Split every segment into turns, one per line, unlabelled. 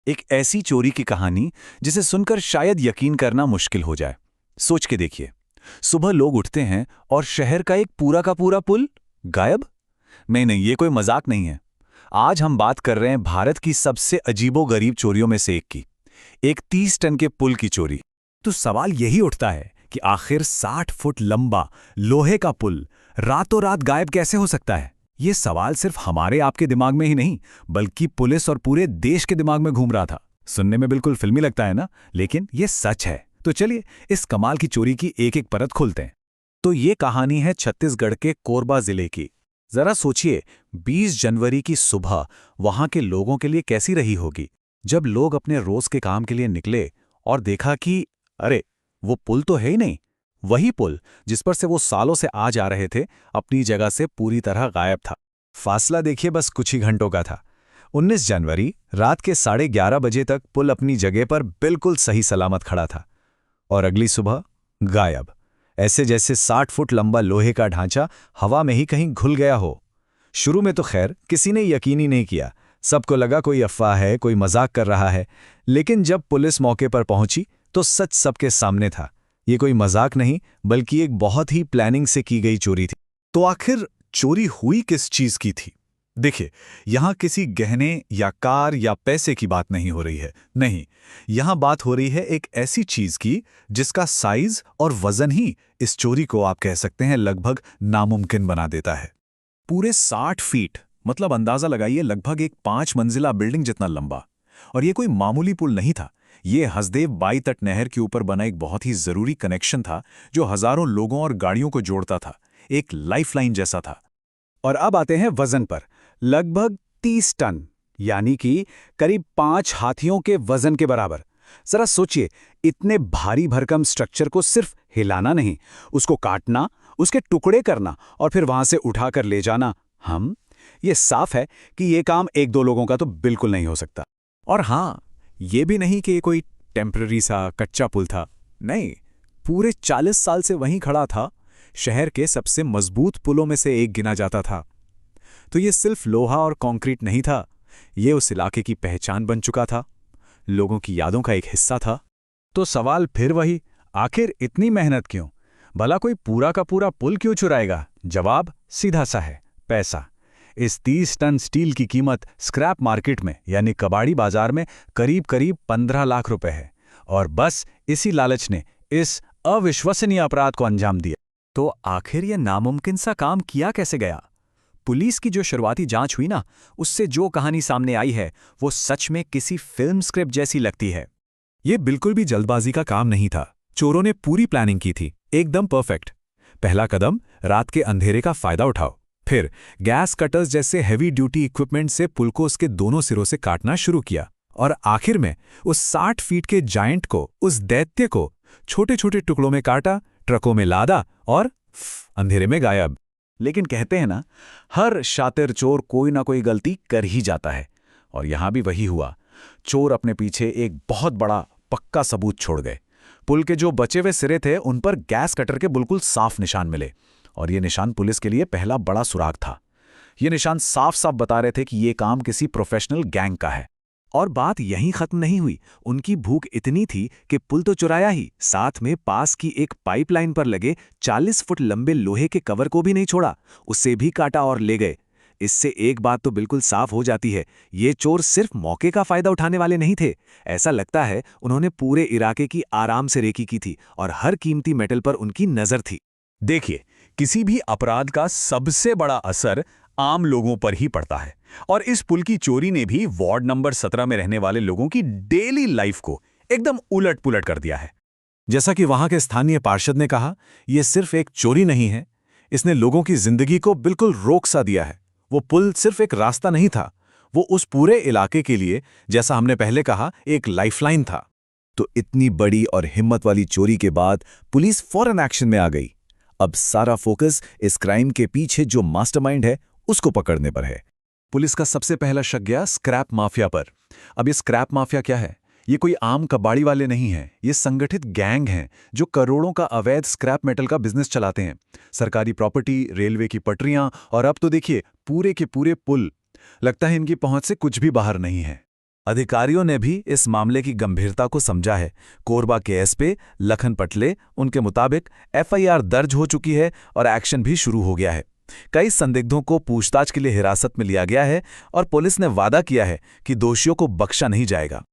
एक ऐसी चोरी की कहानी जिसे सुनकर शायद यकीन करना मुश्किल हो जाए। सोच के देखिए, सुबह लोग उठते हैं और शहर का एक पूरा का पूरा पुल गायब। नहीं नहीं, ये कोई मजाक नहीं है। आज हम बात कर रहे हैं भारत की सबसे अजीबोगरीब चोरियों में से एक की, एक 30 टन के पुल की चोरी।
तो सवाल यही उठता है कि आखिर 60 फुट लंबा लोहे का पुल रातों रात गायब कैसे हो सकता है। ये सवाल सिर्फ हमारे आपके दिमाग में ही नहीं, बल्कि पुलिस और पूरे देश के दिमाग में घूम रहा था। सुनने में बिल्कुल फिल्मी लगता है ना, लेकिन ये सच है। तो चलिए इस कमाल की चोरी की एक एक परत खोलते हैं।
तो ये कहानी है छत्तीसगढ़ के कोरबा जिले की। जरा सोचिए, 20 जनवरी की सुबह वहां के लोगों के लिए कैसी रही होगी, जब लोग अपने रोज के काम के लिए निकले और देखा कि अरे, वो पुल तो है ही नहीं। वही पुल जिस पर से वो सालों से आ जा रहे थे, अपनी जगह से पूरी तरह गायब था।
फासला देखिए, बस कुछ ही घंटों का था। 19 जनवरी रात के 11:30 बजे तक पुल अपनी जगह पर बिल्कुल सही सलामत खड़ा था, और अगली सुबह गायब। ऐसे जैसे 60 फुट लंबा लोहे का ढांचा हवा में ही कहीं घुल गया हो। शुरू में तो खैर किसी ने यकीन ही नहीं किया। सबको लगा कोई अफवाह है, कोई मजाक कर रहा है। लेकिन जब पुलिस मौके पर पहुंची तो सच सबके सामने था। ये कोई मजाक नहीं, बल्कि एक बहुत ही प्लानिंग से की गई चोरी थी।
तो आखिर चोरी हुई किस चीज की थी? देखिए, यहां किसी गहने या कार या पैसे की बात नहीं हो रही है। नहीं, यहां बात हो रही है एक ऐसी चीज की जिसका साइज और वजन ही इस चोरी को आप कह सकते हैं लगभग नामुमकिन बना देता है। पूरे 60 फीट, मतलब अंदाजा लगाइए लगभग एक 5 मंजिला बिल्डिंग जितना लंबा। और ये कोई मामूली पुल नहीं था। ये हसदेव बाई तट नहर के ऊपर बना एक बहुत ही जरूरी कनेक्शन था, जो हजारों लोगों और गाड़ियों को जोड़ता था। एक लाइफलाइन जैसा था।
और अब आते हैं वजन पर। लगभग 30 टन, यानी कि करीब 5 हाथियों के वजन के बराबर। जरा सोचिए, इतने भारी भरकम स्ट्रक्चर को सिर्फ हिलाना नहीं, उसको काटना, उसके टुकड़े करना और फिर वहां से उठाकर ले जाना। ये साफ है कि ये काम एक दो लोगों का तो बिल्कुल नहीं हो सकता।
और हां, ये भी नहीं कि ये कोई टेम्पररी सा कच्चा पुल था। नहीं, पूरे 40 साल से वहीं खड़ा था। शहर के सबसे मजबूत पुलों में से एक गिना जाता था। तो ये सिर्फ लोहा और कंक्रीट नहीं था, ये उस इलाके की पहचान बन चुका था, लोगों की यादों का एक हिस्सा था।
तो सवाल फिर वही, आखिर इतनी मेहनत क्यों? भला कोई पूरा का पूरा पुल क्यों चुराएगा? जवाब सीधा सा है, पैसा। इस 30 टन स्टील की कीमत स्क्रैप मार्केट में यानी कबाड़ी बाजार में करीब करीब 15 लाख रुपए है। और बस इसी लालच ने इस अविश्वसनीय अपराध को अंजाम दिया।
तो आखिर यह नामुमकिन सा काम किया कैसे गया? पुलिस की जो शुरुआती जांच हुई ना, उससे जो कहानी सामने आई है वो सच में किसी फिल्म स्क्रिप्ट जैसी लगती है।
ये बिल्कुल भी जल्दबाजी का काम नहीं था। चोरों ने पूरी प्लानिंग की थी, एकदम परफेक्ट। पहला कदम, रात के अंधेरे का फायदा उठाओ। फिर गैस कटर्स जैसे हेवी ड्यूटी इक्विपमेंट से पुल को उसके दोनों सिरों से काटना शुरू किया। और आखिर में उस 60 फीट के जायंट को, उस दैत्य को छोटे छोटे टुकड़ों में काटा, ट्रकों में लादा और अंधेरे में गायब।
लेकिन कहते हैं ना, हर शातिर चोर कोई ना कोई गलती कर ही जाता है। और यहां भी वही हुआ। चोर अपने पीछे एक बहुत बड़ा पक्का सबूत छोड़ गए। पुल के जो बचे हुए सिरे थे, उन पर गैस कटर के बिल्कुल साफ निशान मिले। और ये निशान पुलिस के लिए पहला बड़ा सुराग था। ये निशान साफ साफ बता रहे थे कि ये काम किसी प्रोफेशनल गैंग का है। और बात यहीं खत्म नहीं हुई। उनकी भूख इतनी थी कि पुल तो चुराया ही, साथ में पास की एक पाइपलाइन पर लगे 40 फुट लंबे लोहे के कवर को भी नहीं छोड़ा, उसे भी काटा और ले गए। इससे एक बात तो बिल्कुल साफ हो जाती है, ये चोर सिर्फ मौके का फायदा उठाने वाले नहीं थे। ऐसा लगता है उन्होंने पूरे इलाके की आराम से रेकी की थी और हर कीमती मेटल पर उनकी नजर थी।
देखिए, किसी भी अपराध का सबसे बड़ा असर आम लोगों पर ही पड़ता है। और इस पुल की चोरी ने भी वार्ड नंबर 17 में रहने वाले लोगों की डेली लाइफ को एकदम उलट पुलट कर दिया है। जैसा कि वहां के स्थानीय पार्षद ने कहा, यह सिर्फ एक चोरी नहीं है, इसने लोगों की जिंदगी को बिल्कुल रोक सा दिया है। वो पुल सिर्फ एक रास्ता नहीं था, वो उस पूरे इलाके के लिए, जैसा हमने पहले कहा, एक लाइफलाइन था।
तो इतनी बड़ी और हिम्मत वाली चोरी के बाद पुलिस फौरन एक्शन में आ गई। अब सारा फोकस इस क्राइम के पीछे जो मास्टरमाइंड है उसको पकड़ने पर है।
पुलिस का सबसे पहला शक गया स्क्रैप माफिया पर। अब ये स्क्रैप माफिया क्या है? ये कोई आम कबाड़ी वाले नहीं हैं, ये संगठित गैंग हैं जो करोड़ों का अवैध स्क्रैप मेटल का बिजनेस चलाते हैं। सरकारी प्रॉपर्टी, रेलवे की पटरियां और अब तो देखिए पूरे के पूरे पुल। लगता है इनकी पहुंच से कुछ भी बाहर नहीं है।
अधिकारियों ने भी इस मामले की गंभीरता को समझा है। कोरबा के एसपी लखन पटले उनके मुताबिक एफआईआर दर्ज हो चुकी है और एक्शन भी शुरू हो गया है। कई संदिग्धों को पूछताछ के लिए हिरासत में लिया गया है और पुलिस ने वादा किया है कि दोषियों को बख्शा नहीं जाएगा।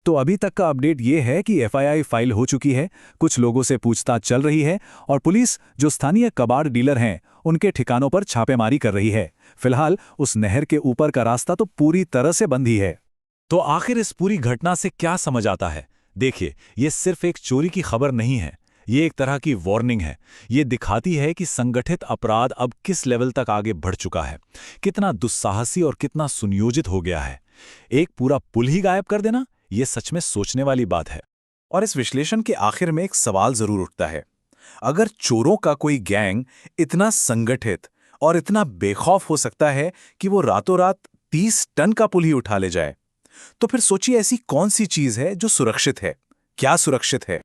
तो अभी तक का अपडेट ये है कि एफआईआर फाइल हो चुकी है, कुछ लोगों से पूछताछ चल रही है और पुलिस जो स्थानीय कबाड़ डीलर हैं उनके ठिकानों पर छापेमारी कर रही है। फिलहाल उस नहर के ऊपर का रास्ता तो पूरी तरह से बंद ही है।
तो आखिर इस पूरी घटना से क्या समझ आता है? देखिए, ये सिर्फ एक चोरी की खबर नहीं है, ये एक तरह की वार्निंग है। ये दिखाती है कि संगठित अपराध अब किस लेवल तक आगे बढ़ चुका है, कितना दुस्साहसी और कितना सुनियोजित हो गया है। एक पूरा पुल ही गायब कर देना, ये सच में सोचने वाली बात है।
और इस विश्लेषण के आखिर में एक सवाल जरूर उठता है, अगर चोरों का कोई गैंग इतना संगठित और इतना बेखौफ हो सकता है कि वो रातों रात 30 टन का पुल ही उठा ले जाए, तो फिर सोचिए ऐसी कौन सी चीज है जो सुरक्षित है? क्या सुरक्षित है?